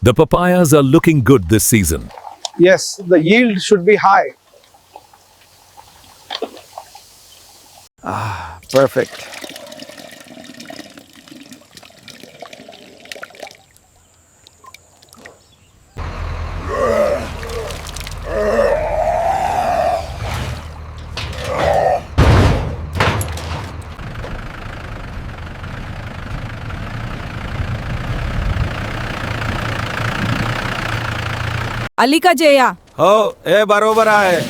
The papayas are looking good this season. Yes, the yield should be high. Perfect. आली का जया हो हे बरोबर आहे.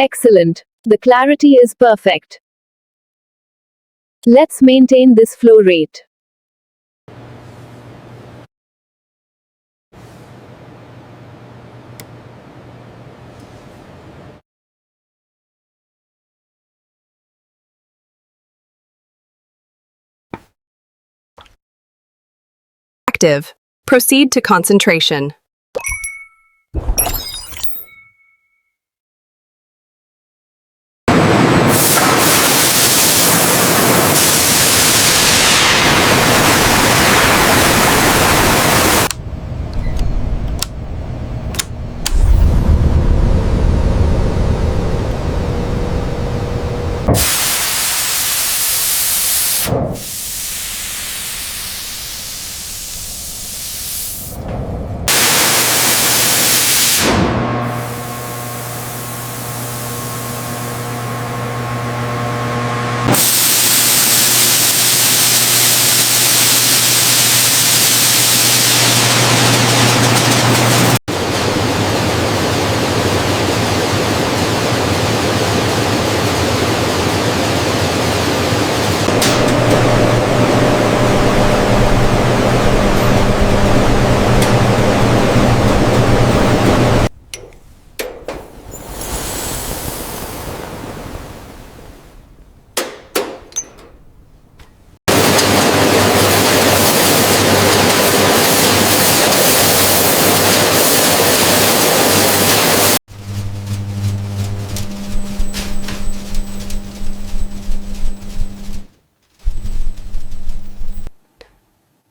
Excellent. The clarity is perfect. Let's maintain this flow rate. Active. Proceed to concentration.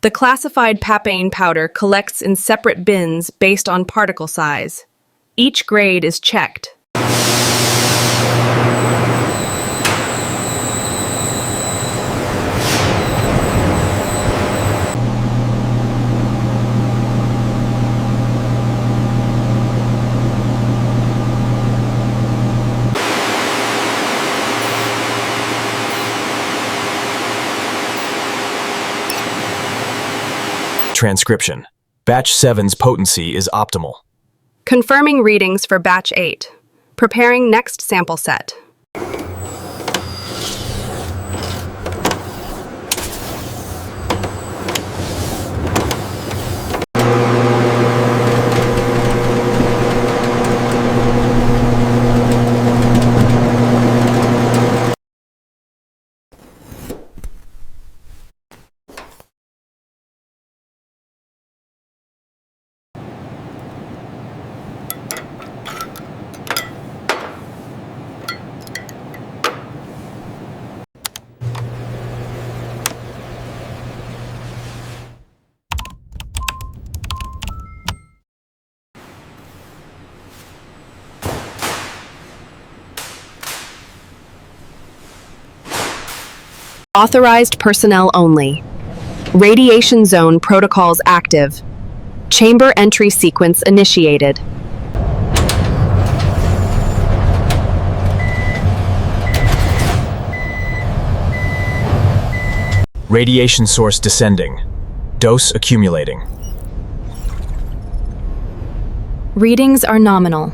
The classified Papain powder collects in separate bins based on particle size. Each grade is checked. Transcription. Batch 7's potency is optimal. Confirming readings for batch 8. Preparing next sample set. Authorized personnel only. Radiation zone protocols active. Chamber entry sequence initiated. Radiation source descending. Dose accumulating. Readings are nominal.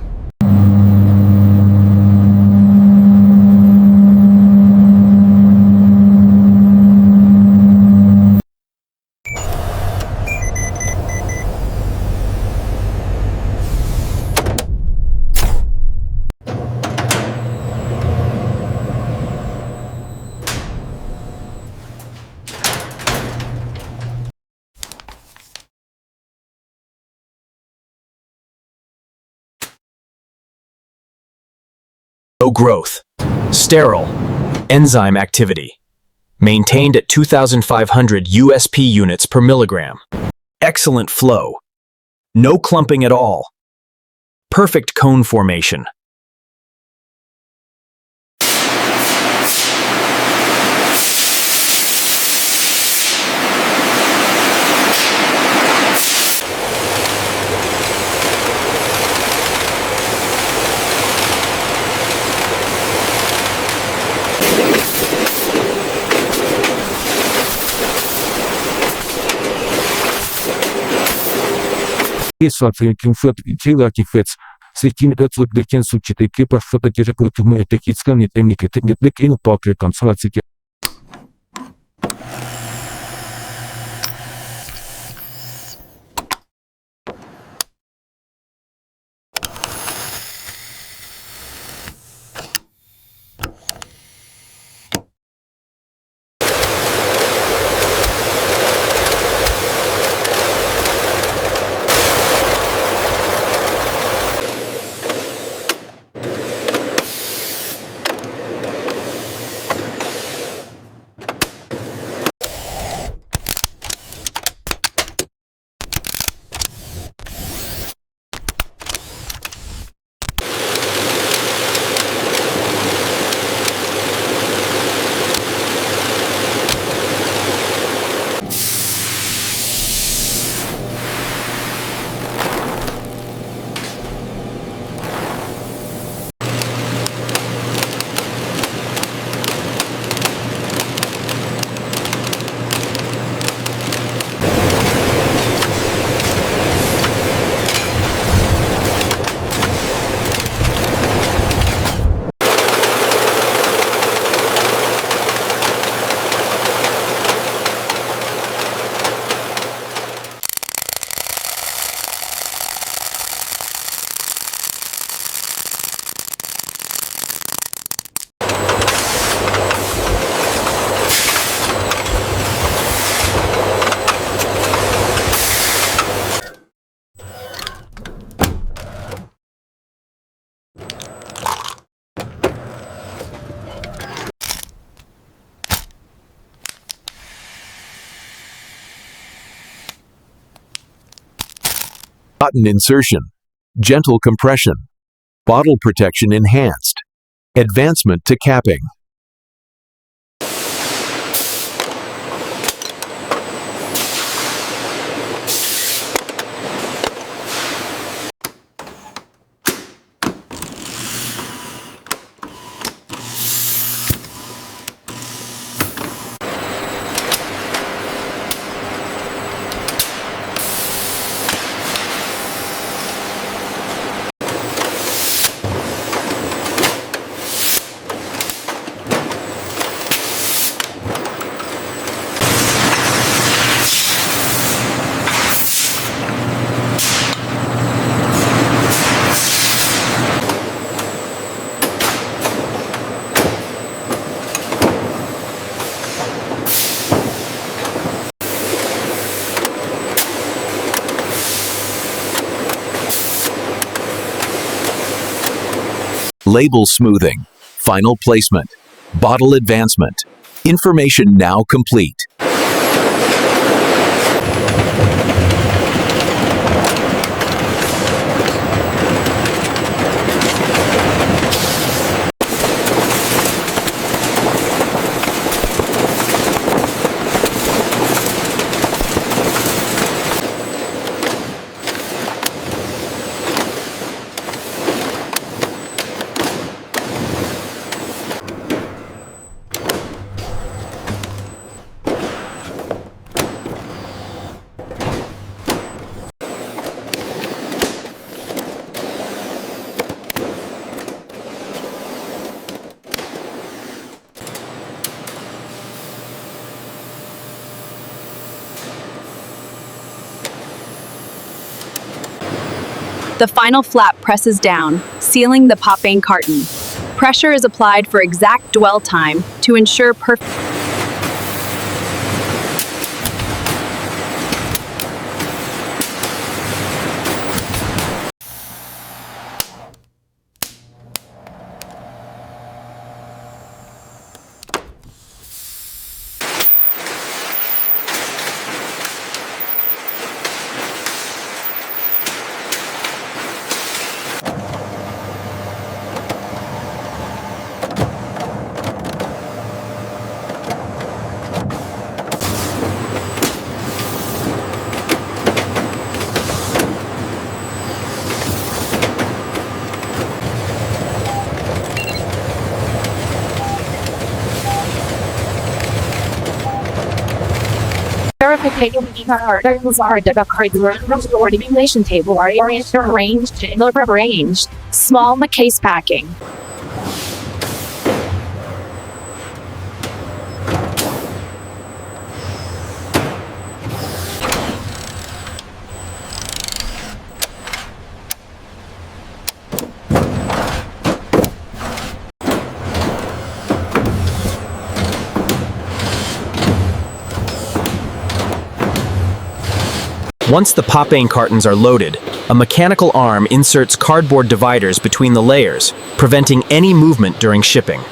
No growth. Sterile. Enzyme activity. Maintained at 2,500 USP units per milligram. Excellent flow. No clumping at all. Perfect cone formation. Cotton insertion. Gentle compression. Bottle protection enhanced. Advancement to capping. Label smoothing. Final placement. Bottle advancement. Information now complete. The final flap presses down, sealing the Papain carton. Pressure is applied for exact dwell time to ensure perfect. Manipulation table are arranged in the arranged small case packing. Once the Papain cartons are loaded, a mechanical arm inserts cardboard dividers between the layers, preventing any movement during shipping.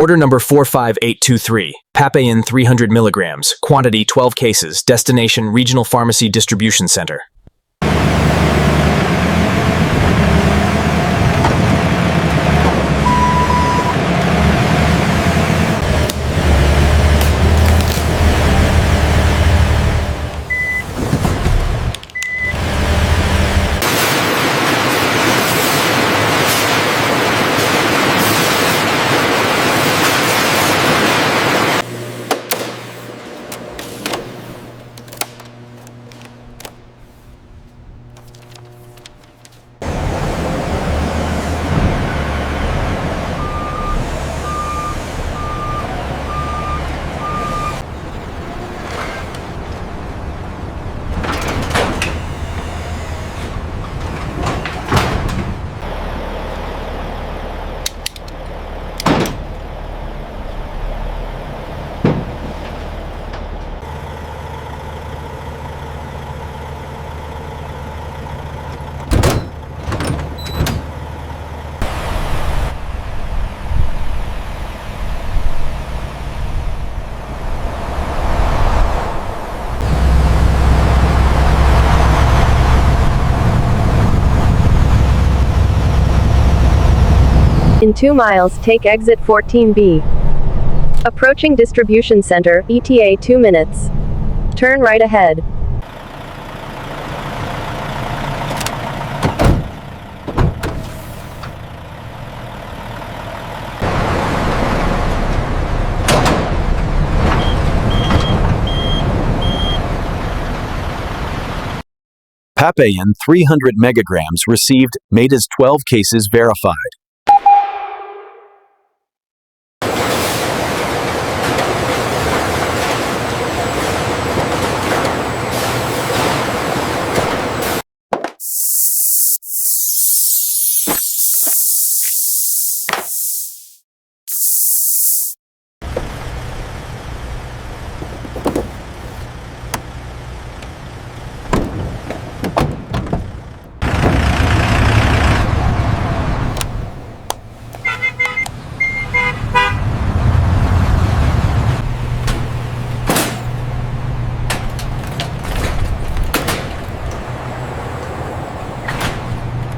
Order number 45823, Papain 300 milligrams, quantity 12 cases, destination Regional Pharmacy Distribution Center. In 2 miles, take exit 14B. Approaching distribution center, ETA 2 minutes. Turn right ahead. Papain 300 megagrams received, made as 12 cases verified.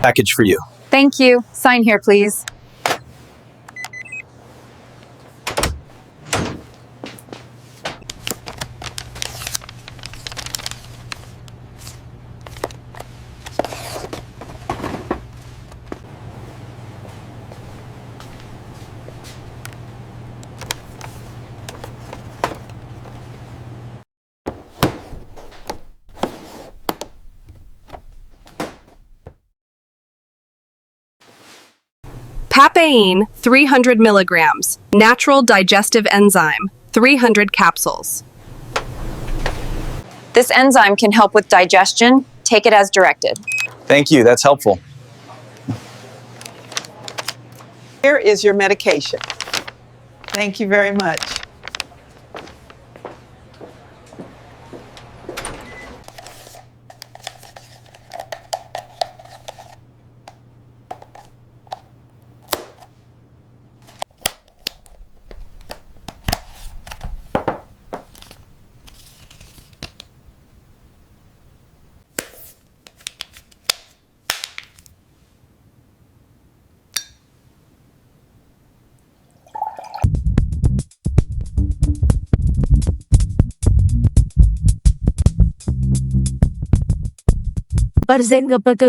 Package for you. Thank you. Sign here, please. Papain, 300 milligrams. Natural digestive enzyme, 300 capsules. This enzyme can help with digestion. Take it as directed. Thank you, that's helpful. Here is your medication. Thank you very much.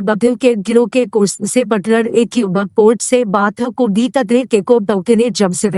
बद्ध के गिरो के course से Buttler एक port से बात को दी तदरे के को डॉक्टर ने जब से